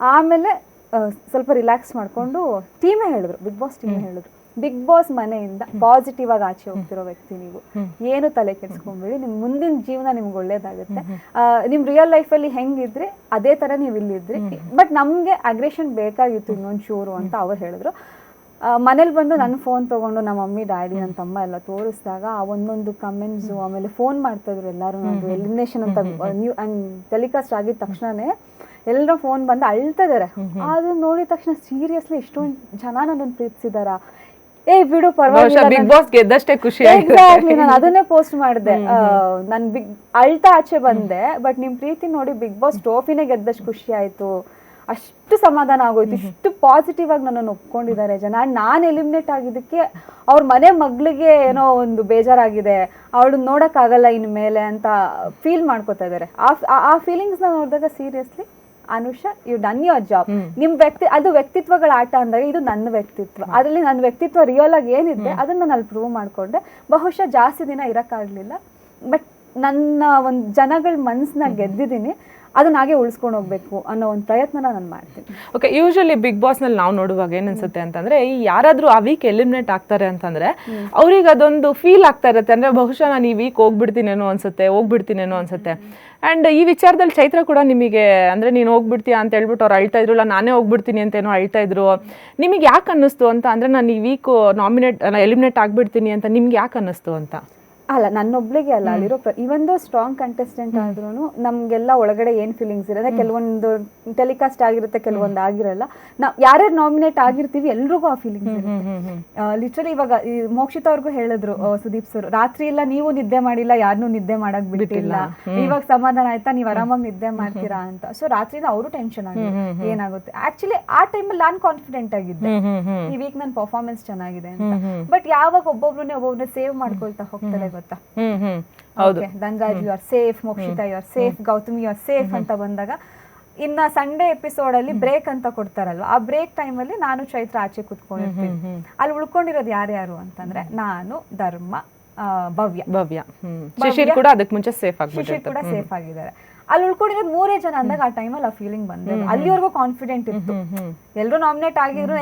ಆಮೇಲೆ ಸ್ವಲ್ಪ ರಿಲ್ಯಾಕ್ಸ್ ಮಾಡಿಕೊಂಡು ಟೀಮೇ ಹೇಳಿದ್ರು, ಬಿಗ್ ಬಾಸ್ ಟೀಮೇ ಹೇಳಿದ್ರು, ಬಿಗ್ ಬಾಸ್ ಮನೆಯಿಂದ ಪಾಸಿಟಿವ್ ಆಗಿ ಆಚೆ ಹೋಗ್ತಿರೋ ವ್ಯಕ್ತಿ ನೀವು, ಏನು ತಲೆ ಕೆಡ್ಸ್ಕೊಂಬೇಡಿ, ನಿಮ್ ಮುಂದಿನ ಜೀವನ ನಿಮ್ಗೆ ಒಳ್ಳೇದಾಗುತ್ತೆ, ನಿಮ್ ರಿಯಲ್ ಲೈಫಲ್ಲಿ ಹೆಂಗಿದ್ರಿ ಅದೇ ತರ ನೀವು ಇಲ್ಲಿದ್ರಿ, ಬಟ್ ನಮ್ಗೆ ಅಗ್ರೆಷನ್ ಬೇಕಾಗಿತ್ತು ಇನ್ನೊಂದು ಚೂರು ಅಂತ ಅವ್ರು ಹೇಳಿದ್ರು. ಮನೇಲಿ ಬಂದು ನನ್ನ ಫೋನ್ ತೊಗೊಂಡು ನಮ್ಮ ಮಮ್ಮಿ ಡ್ಯಾಡಿ ನನ್ನ ತಮ್ಮ ಎಲ್ಲ ತೋರಿಸಿದಾಗ ಆ ಒಂದೊಂದು ಕಮೆಂಟ್ಸು, ಆಮೇಲೆ ಫೋನ್ ಮಾಡ್ತಾಯಿದ್ರು ಎಲ್ಲರೂ, ಅದು ಎಲಿಮಿನೇಷನ್ ಅಂತ ನೀವು ಟೆಲಿಕಾಸ್ಟ್ ಆಗಿದ ತಕ್ಷಣನೇ ಎಲ್ಲರೂ ಫೋನ್ ಬಂದು ಅಳ್ತಾ ಇದಾರೆ. ಅದನ್ನ ನೋಡಿದ ತಕ್ಷಣ ಸೀರಿಯಸ್ಲಿ ಇಷ್ಟೊಂದು ಜನ ನನ್ನನ್ನು ಪ್ರೀತಿಸಿದಾರ, ಬಿಡು ಪರವಾಗಿಲ್ಲ, ಬಿಗ್ ಬಾಸ್ ಗೆದ್ದಷ್ಟೇ ಖುಷಿ. ಎಕ್ಸಾಕ್ಟ್ಲಿ, ನಾನು ಅದನ್ನೇ ಪೋಸ್ಟ್ ಮಾಡಿದೆ, ನಾನು ಅಳ್ತಾ ಆಚೆ ಬಂದೆ, ಬಟ್ ನಿಮ್ ಪ್ರೀತಿ ನೋಡಿ ಬಿಗ್ ಬಾಸ್ ಟ್ರೋಫಿನೇ ಗೆದ್ದಷ್ಟು ಖುಷಿ ಆಯ್ತು, ಅಷ್ಟು ಸಮಾಧಾನ ಆಗೋಯ್ತು, ಇಷ್ಟು ಪಾಸಿಟಿವ್ ಆಗಿ ನನ್ನನ್ನು ಒಪ್ಕೊಂಡಿದ್ದಾರೆ ಜನ. ನಾನು ಎಲಿಮಿನೇಟ್ ಆಗಿದ್ದಕ್ಕೆ ಅವ್ರ ಮನೆ ಮಗಳಿಗೆ ಏನೋ ಒಂದು ಬೇಜಾರಾಗಿದೆ, ಅವಳು ನೋಡೋಕ್ಕಾಗಲ್ಲ ಇನ್ಮೇಲೆ ಅಂತ ಫೀಲ್ ಮಾಡ್ಕೋತಾ ಇದ್ದಾರೆ. ಆ ಫೀಲಿಂಗ್ಸ್ನ ನೋಡಿದಾಗ seriously Anusha, you done your job. ನಿಮ್ ಅದು ವ್ಯಕ್ತಿತ್ವಗಳ ಆಟ ಅಂದಾಗ ಇದು ನನ್ನ ವ್ಯಕ್ತಿತ್ವ, ಅದರಲ್ಲಿ ನನ್ನ ವ್ಯಕ್ತಿತ್ವ ರಿಯಲ್ ಆಗಿ ಏನಿದೆ ಅದನ್ನ ನಾನು ಅಲ್ಲಿ ಪ್ರೂವ್ ಮಾಡ್ಕೊಂಡೆ. ಬಹುಶಃ ಜಾಸ್ತಿ ದಿನ ಇರೋಕ್ಕಾಗಲಿಲ್ಲ, ಬಟ್ ನನ್ನ ಒಂದು ಜನಗಳ ಮನಸ್ಸನ್ನ ಗೆದ್ದಿದ್ದೀನಿ, ಅದನ್ನ ಹಾಗೆ ಉಳಿಸ್ಕೊಂಡು ಹೋಗ್ಬೇಕು ಅನ್ನೋ ಒಂದು ಪ್ರಯತ್ನ ನಾನು ಮಾಡ್ತೀನಿ. ಓಕೆ, ಯೂಶಲಿ ಬಿಗ್ ಬಾಸ್ನಲ್ಲಿ ನಾವು ನೋಡುವಾಗ ಏನನ್ಸುತ್ತೆ ಅಂತಂದ್ರೆ, ಈ ಯಾರಾದರೂ ಆ ವೀಕ್ ಎಲಿಮಿನೇಟ್ ಆಗ್ತಾರೆ ಅಂತಂದ್ರೆ ಅವ್ರಿಗೆ ಅದೊಂದು ಫೀಲ್ ಆಗ್ತಾ ಇರುತ್ತೆ, ಅಂದ್ರೆ ಬಹುಶಃ ನಾನು ಈ ವೀಕ್ ಹೋಗ್ಬಿಡ್ತೀನೇನೋ ಅನ್ಸುತ್ತೆ. ಆ್ಯಂಡ್ ಈ ವಿಚಾರದಲ್ಲಿ ಚೈತ್ರ ಕೂಡ ನಿಮಗೆ ಅಂದರೆ ನೀನು ಹೋಗ್ಬಿಡ್ತೀಯಾ ಅಂತ ಹೇಳ್ಬಿಟ್ಟು ಅವ್ರು ಅಳ್ತಾ ಇದ್ರು, ಇಲ್ಲ ನಾನೇ ಹೋಗ್ಬಿಡ್ತೀನಿ ಅಂತೇನೋ ಅಳ್ತಾ ಇದ್ರು, ನಿಮಗೆ ಯಾಕೆ ಅನ್ನಿಸ್ತು ಅಂತ, ಅಂದರೆ ನಾನು ಈ ವೀಕ್ ಎಲಿಮಿನೇಟ್ ಆಗಿಬಿಡ್ತೀನಿ ಅಂತ ನಿಮ್ಗೆ ಯಾಕೆ ಅನ್ನಿಸ್ತು ಅಂತ? ಅಲ್ಲ, ನನ್ನೊಬ್ಳಿಗೆ ಅಲ್ಲ, ಅಲ್ಲಿರೋ ಇವೊಂದು ಸ್ಟ್ರಾಂಗ್ ಕಂಟೆಸ್ಟೆಂಟ್ ಆದ್ರೂ ನಮಗೆಲ್ಲ ಒಳಗಡೆ ಏನು ಫೀಲಿಂಗ್ಸ್ ಇರುತ್ತೆ, ಕೆಲವೊಂದು ಟೆಲಿಕಾಸ್ಟ್ ಆಗಿರುತ್ತೆ, ಕೆಲವೊಂದು ಆಗಿರಲ್ಲ. ನಾವು ಯಾರ್ಯಾರು ನಾಮಿನೇಟ್ ಆಗಿರ್ತೀವಿ ಎಲ್ರಿಗೂ ಆ ಫೀಲಿಂಗ್ಸ್ ಇರುತ್ತೆ. ಲಿಟ್ರಲಿ ಇವಾಗ ಮೋಕ್ಷಿತಾ ಅವ್ರಿಗೂ ಹೇಳಿದ್ರು ಸುದೀಪ್ ಸರ್, ರಾತ್ರಿ ಎಲ್ಲ ನೀವು ನಿದ್ದೆ ಮಾಡಿಲ್ಲ, ಯಾರನ್ನೂ ನಿದ್ದೆ ಮಾಡಕ್ ಬಿಟ್ಟಿಲ್ಲ, ಇವಾಗ ಸಮಾಧಾನ ಆಯ್ತಾ, ನೀವು ಆರಾಮಾಗಿ ನಿದ್ದೆ ಮಾಡ್ತೀರಾ ಅಂತ. ಸೊ ರಾತ್ರಿನ ಅವರು ಟೆನ್ಷನ್ ಆಗಿದೆ ಏನಾಗುತ್ತೆ. ಆಕ್ಚುಲಿ ಆ ಟೈಮಲ್ಲಿ ನಾನು ಕಾನ್ಫಿಡೆಂಟ್ ಆಗಿದ್ದೆ, ಈ ವೀಕ್ ನನ್ನ ಪರ್ಫಾರ್ಮೆನ್ಸ್ ಚೆನ್ನಾಗಿದೆ ಅಂತ. ಬಟ್ ಯಾವಾಗ ಒಬ್ಬೊಬ್ರನ್ನೇ ಸೇವ್ ಮಾಡ್ಕೊಳ್ತಾ ಹೋಗ್ತಾರೆ ಗೊತ್ತಾ, Dhanraj you are safe, Mokshitha you are safe, Gouthami you are safe ಅಂತ ಬಂದಾಗ, ಇನ್ನ ಸಂಡೇ ಎಪಿಸೋಡ್ ಅಲ್ಲಿ ಬ್ರೇಕ್ ಅಂತ ಕೊಡ್ತಾರಲ್ವ, ಆ ಬ್ರೇಕ್ ಟೈಮ್ ಅಲ್ಲಿ ನಾನು ಚೈತ್ರ ಆಚೆ ಕುತ್ಕೊಂಡಿರ್ತೀನಿ. ಅಲ್ಲಿ ಉಳ್ಕೊಂಡಿರೋದು ಯಾರ್ಯಾರು ಅಂತಂದ್ರೆ ನಾನು, ಧರ್ಮ, ಭವ್ಯ, ಶಿಶಿರ್ ಕೂಡ ಅದಕ್ಕೆ ಮುಂಚೆ ಸೇಫ್ ಆಗಿದ್ದಾರೆ. ಅಲ್ಲಿ ಉಳ್ಕೊಂಡಿರೋದು 3 ಜನ ಅಂದಾಗ ಆ ಟೈಮಲ್ಲಿ ಆ ಫೀಲಿಂಗ್ ಬಂದೆ. ಅಲ್ಲಿವರೆಗೂ ಕಾನ್ಫಿಡೆಂಟ್ ಇತ್ತು, ಎಲ್ಲರೂ ನಾಮಿನೇಟ್ ಆಗಿದ್ರು,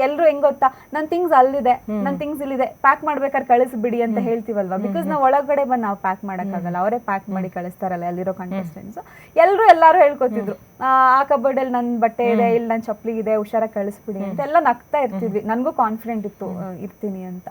ಎಲ್ರು ಹೆಂಗ್ ಗೊತ್ತಾ, ನನ್ ಥಿಂಗ್ಸ್ ಅಲ್ಲಿದೆ, ನನ್ ಥಿಂಗ್ಸ್ ಇಲ್ಲಿದೆ, ಪ್ಯಾಕ್ ಮಾಡ್ಬೇಕಾದ್ರೆ ಕಳಿಸ್ಬಿಡಿ ಅಂತ ಹೇಳ್ತೀವಲ್ವಾ, ಬಿಕಾಸ್ ನಾವು ಒಳಗಡೆ ಬಂದು ನಾವು ಪ್ಯಾಕ್ ಮಾಡಕ್ಕಾಗಲ್ಲ, ಅವರೇ ಪ್ಯಾಕ್ ಮಾಡಿ ಕಳಿಸ್ತಾರಲ್ಲ ಅಲ್ಲಿರೋ ಕಂಟೆಸ್ಟೆಂಟ್ಸ್. ಎಲ್ಲರೂ ಹೇಳ್ಕೊತಿದ್ರು, ಆ ಕಬೋರ್ಡ್ ಅಲ್ಲಿ ನನ್ ಬಟ್ಟೆ ಇದೆ, ಇಲ್ಲಿ ನನ್ ಚಪ್ಪಲಿ ಇದೆ, ಹುಷಾರಾಗಿ ಕಳಿಸ್ಬಿಡಿ ಅಂತ ಎಲ್ಲ ನಗ್ತಾ ಇರ್ತಿದ್ವಿ. ನನ್ಗೂ ಕಾನ್ಫಿಡೆಂಟ್ ಇತ್ತು ಇರ್ತೀನಿ ಅಂತ.